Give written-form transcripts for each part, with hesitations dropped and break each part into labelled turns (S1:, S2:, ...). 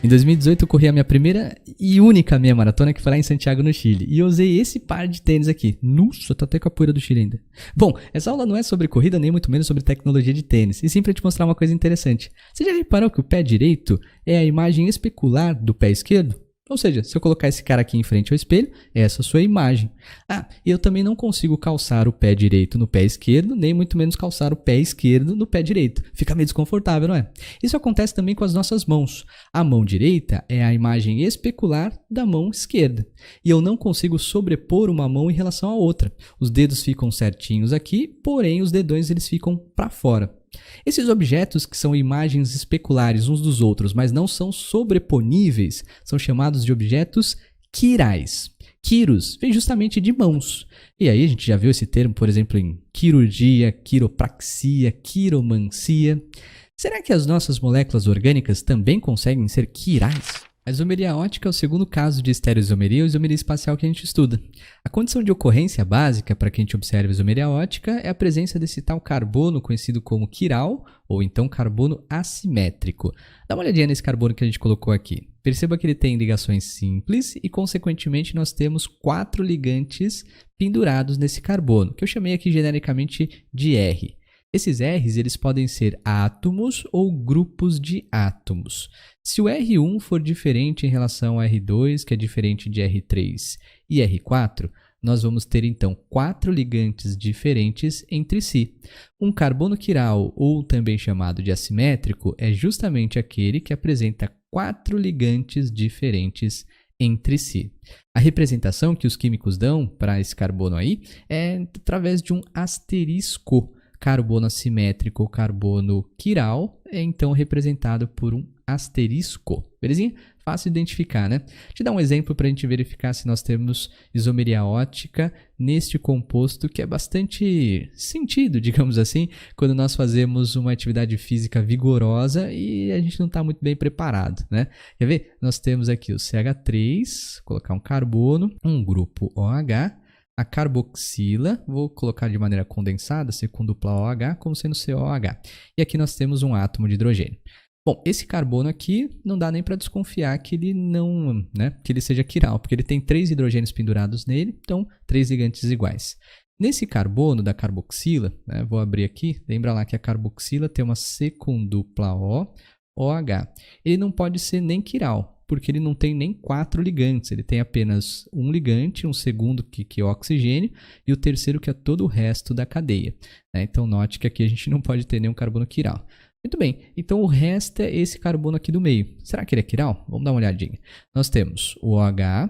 S1: Em 2018 eu corri a minha primeira e única meia maratona, que foi lá em Santiago, no Chile. E eu usei esse par de tênis aqui. Nossa, tá até com a poeira do Chile ainda. Bom, essa aula não é sobre corrida, nem muito menos sobre tecnologia de tênis. E sim pra te mostrar uma coisa interessante. Você já reparou que o pé direito é a imagem especular do pé esquerdo? Ou seja, se eu colocar esse cara aqui em frente ao espelho, essa é a sua imagem. Eu também não consigo calçar o pé direito no pé esquerdo, nem muito menos calçar o pé esquerdo no pé direito. Fica meio desconfortável, não é? Isso acontece também com as nossas mãos. A mão direita é a imagem especular da mão esquerda. E eu não consigo sobrepor uma mão em relação à outra. Os dedos ficam certinhos aqui, porém os dedões eles ficam para fora. Esses objetos que são imagens especulares uns dos outros, mas não são sobreponíveis, são chamados de objetos quirais. Quiros vem justamente de mãos. E aí a gente já viu esse termo, por exemplo, em quirurgia, quiropraxia, quiromancia. Será que as nossas moléculas orgânicas também conseguem ser quirais? A isomeria ótica é o segundo caso de estereoisomeria ou isomeria espacial que a gente estuda. A condição de ocorrência básica para que a gente observe a isomeria ótica é a presença desse tal carbono conhecido como quiral, ou então carbono assimétrico. Dá uma olhadinha nesse carbono que a gente colocou aqui. Perceba que ele tem ligações simples e, consequentemente, nós temos 4 ligantes pendurados nesse carbono, que eu chamei aqui genericamente de R. Esses R's eles podem ser átomos ou grupos de átomos. Se o R1 for diferente em relação ao R2, que é diferente de R3 e R4, nós vamos ter então 4 ligantes diferentes entre si. Um carbono quiral, ou também chamado de assimétrico, é justamente aquele que apresenta 4 ligantes diferentes entre si. A representação que os químicos dão para esse carbono aí é através de um asterisco. Carbono assimétrico ou carbono quiral é então representado por um asterisco. Belezinha? Fácil de identificar, né? Deixa eu dar um exemplo para a gente verificar se nós temos isomeria ótica neste composto que é bastante sentido, digamos assim, quando nós fazemos uma atividade física vigorosa e a gente não está muito bem preparado, né? Quer ver? Nós temos aqui o CH3, colocar um carbono, um grupo OH, a carboxila, vou colocar de maneira condensada, C com dupla OH, como sendo COH. E aqui nós temos um átomo de hidrogênio. Bom, esse carbono aqui não dá nem para desconfiar que ele não, que ele seja quiral, porque ele tem 3 hidrogênios pendurados nele, então 3 ligantes iguais. Nesse carbono da carboxila, vou abrir aqui, lembra lá que a carboxila tem uma C com dupla O, OH. Ele não pode ser nem quiral, porque ele não tem nem 4 ligantes, ele tem apenas um ligante, um segundo que é o oxigênio e o terceiro que é todo o resto da cadeia. Então note que aqui a gente não pode ter nenhum carbono quiral. Muito bem, então o resto é esse carbono aqui do meio. Será que ele é quiral? Vamos dar uma olhadinha. Nós temos o OH,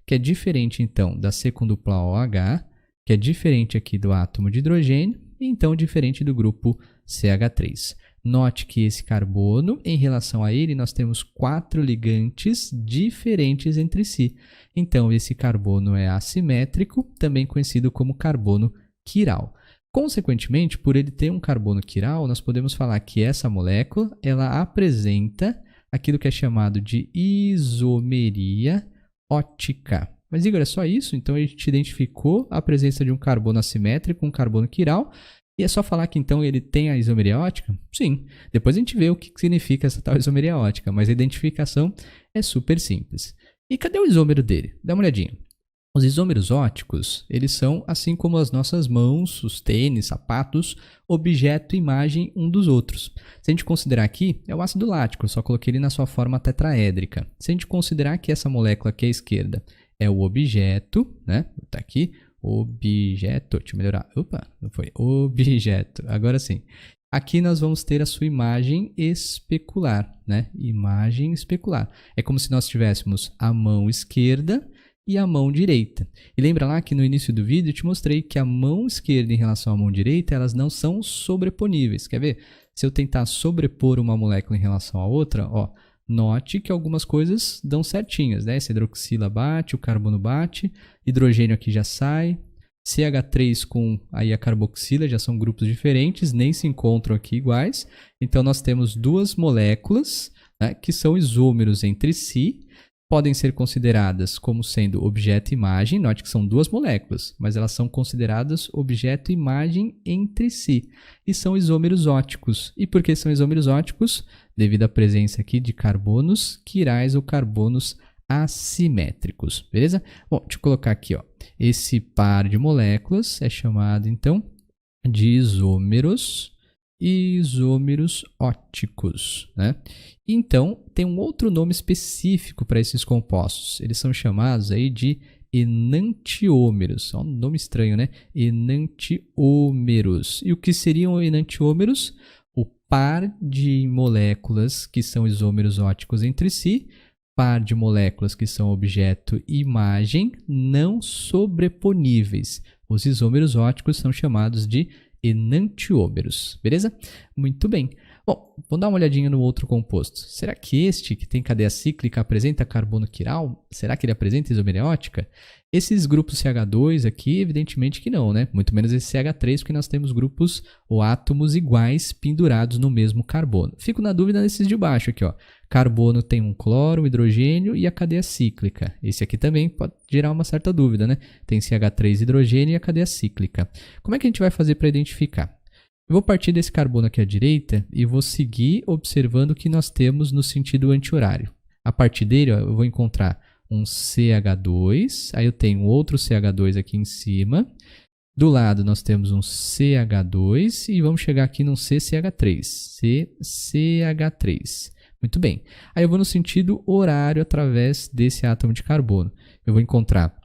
S1: que é diferente então da C com dupla OH, que é diferente aqui do átomo de hidrogênio e então diferente do grupo CH3. Note que esse carbono, em relação a ele, nós temos 4 ligantes diferentes entre si. Então, esse carbono é assimétrico, também conhecido como carbono quiral. Consequentemente, por ele ter um carbono quiral, nós podemos falar que essa molécula ela apresenta aquilo que é chamado de isomeria ótica. Mas, Igor, é só isso? Então, a gente identificou a presença de um carbono assimétrico, um carbono quiral, e é só falar que então ele tem a isomeria ótica? Sim. Depois a gente vê o que significa essa tal isomeria ótica, mas a identificação é super simples. E cadê o isômero dele? Dá uma olhadinha. Os isômeros óticos, eles são, assim como as nossas mãos, os tênis, sapatos, objeto e imagem um dos outros. Se a gente considerar aqui, é o ácido lático, eu só coloquei ele na sua forma tetraédrica. Se a gente considerar que essa molécula aqui à esquerda é o objeto, tá aqui, objeto, deixa eu melhorar, opa, não foi, objeto, agora sim. Aqui nós vamos ter a sua imagem especular, imagem especular. É como se nós tivéssemos a mão esquerda e a mão direita. E lembra lá que no início do vídeo eu te mostrei que a mão esquerda em relação à mão direita, elas não são sobreponíveis. Quer ver? Se eu tentar sobrepor uma molécula em relação à outra, note que algumas coisas dão certinhas, Essa hidroxila bate, o carbono bate, hidrogênio aqui já sai, CH3 com aí a carboxila já são grupos diferentes, nem se encontram aqui iguais. Então nós temos duas moléculas que são isômeros entre si, podem ser consideradas como sendo objeto e imagem. Note que são duas moléculas, mas elas são consideradas objeto e imagem entre si. E são isômeros óticos. E por que são isômeros óticos? Devido à presença aqui de carbonos quirais ou carbonos assimétricos, beleza? Bom, deixa eu colocar aqui, ó. Esse par de moléculas é chamado, então, de isômeros óticos, né? Então, tem um outro nome específico para esses compostos. Eles são chamados aí de enantiômeros. É um nome estranho, né? Enantiômeros. E o que seriam enantiômeros? O par de moléculas que são isômeros óticos entre si, par de moléculas que são objeto e imagem não sobreponíveis. Os isômeros óticos são chamados de enantiômeros, beleza? Muito bem. Bom, vamos dar uma olhadinha no outro composto. Será que este, que tem cadeia cíclica, apresenta carbono quiral? Será que ele apresenta isomeria ótica? Esses grupos CH2 aqui, evidentemente que não, né? Muito menos esse CH3, porque nós temos grupos ou átomos iguais pendurados no mesmo carbono. Fico na dúvida nesses de baixo aqui, ó. Carbono tem um cloro, um hidrogênio e a cadeia cíclica. Esse aqui também pode gerar uma certa dúvida, né? Tem CH3 hidrogênio e a cadeia cíclica. Como é que a gente vai fazer para identificar? Eu vou partir desse carbono aqui à direita e vou seguir observando o que nós temos no sentido anti-horário. A partir dele, ó, eu vou encontrar um CH2, aí eu tenho outro CH2 aqui em cima. Do lado nós temos um CH2 e vamos chegar aqui num CCH3. CCH3. Muito bem. Aí eu vou no sentido horário através desse átomo de carbono. Eu vou encontrar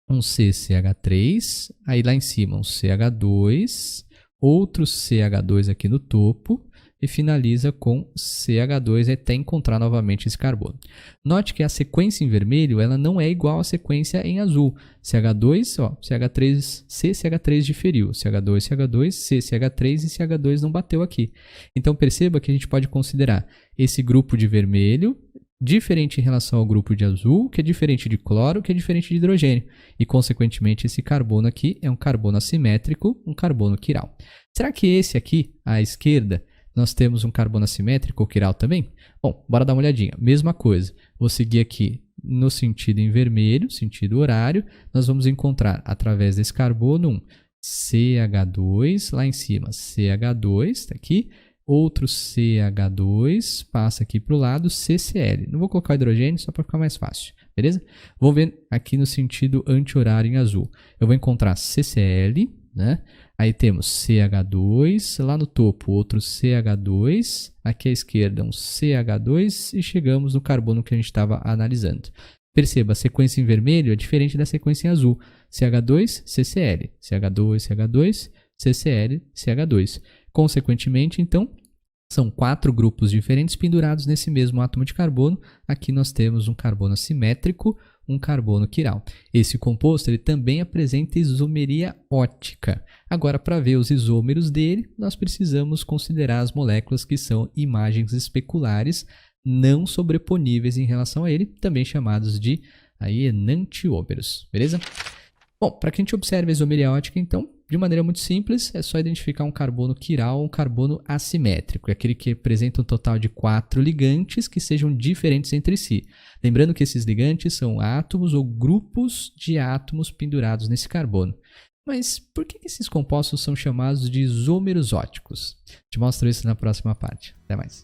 S1: um CCH3, aí lá em cima um CH2, outro CH2 aqui no topo e finaliza com CH2 até encontrar novamente esse carbono. Note que a sequência em vermelho ela não é igual à sequência em azul. CH2, ó, CH3, C, CH3 diferiu. CH2, CH2, C, CH3 e CH2 não bateu aqui. Então perceba que a gente pode considerar esse grupo de vermelho diferente em relação ao grupo de azul, que é diferente de cloro, que é diferente de hidrogênio. E, consequentemente, esse carbono aqui é um carbono assimétrico, um carbono quiral. Será que esse aqui, à esquerda, nós temos um carbono assimétrico ou quiral também? Bom, bora dar uma olhadinha. Mesma coisa. Vou seguir aqui no sentido em vermelho, sentido horário. Nós vamos encontrar, através desse carbono, um CH2, lá em cima, CH2, está aqui. Outro CH2, passa aqui para o lado, CCl. Não vou colocar hidrogênio só para ficar mais fácil, beleza? Vou ver aqui no sentido anti-horário em azul. Eu vou encontrar CCl, né? Aí temos CH2, lá no topo outro CH2, aqui à esquerda um CH2 e chegamos no carbono que a gente estava analisando. Perceba, a sequência em vermelho é diferente da sequência em azul. CH2, CCl, CH2, CH2, CCl, CH2. Consequentemente, então, são 4 grupos diferentes pendurados nesse mesmo átomo de carbono. Aqui nós temos um carbono assimétrico, um carbono quiral. Esse composto ele também apresenta isomeria ótica. Agora, para ver os isômeros dele, nós precisamos considerar as moléculas que são imagens especulares não sobreponíveis em relação a ele, também chamados de enantiômeros, beleza? Bom, para que a gente observe a isomeria ótica, então, de maneira muito simples, é só identificar um carbono quiral ou um carbono assimétrico, é aquele que apresenta um total de 4 ligantes que sejam diferentes entre si. Lembrando que esses ligantes são átomos ou grupos de átomos pendurados nesse carbono. Mas por que esses compostos são chamados de isômeros óticos? Te mostro isso na próxima parte. Até mais.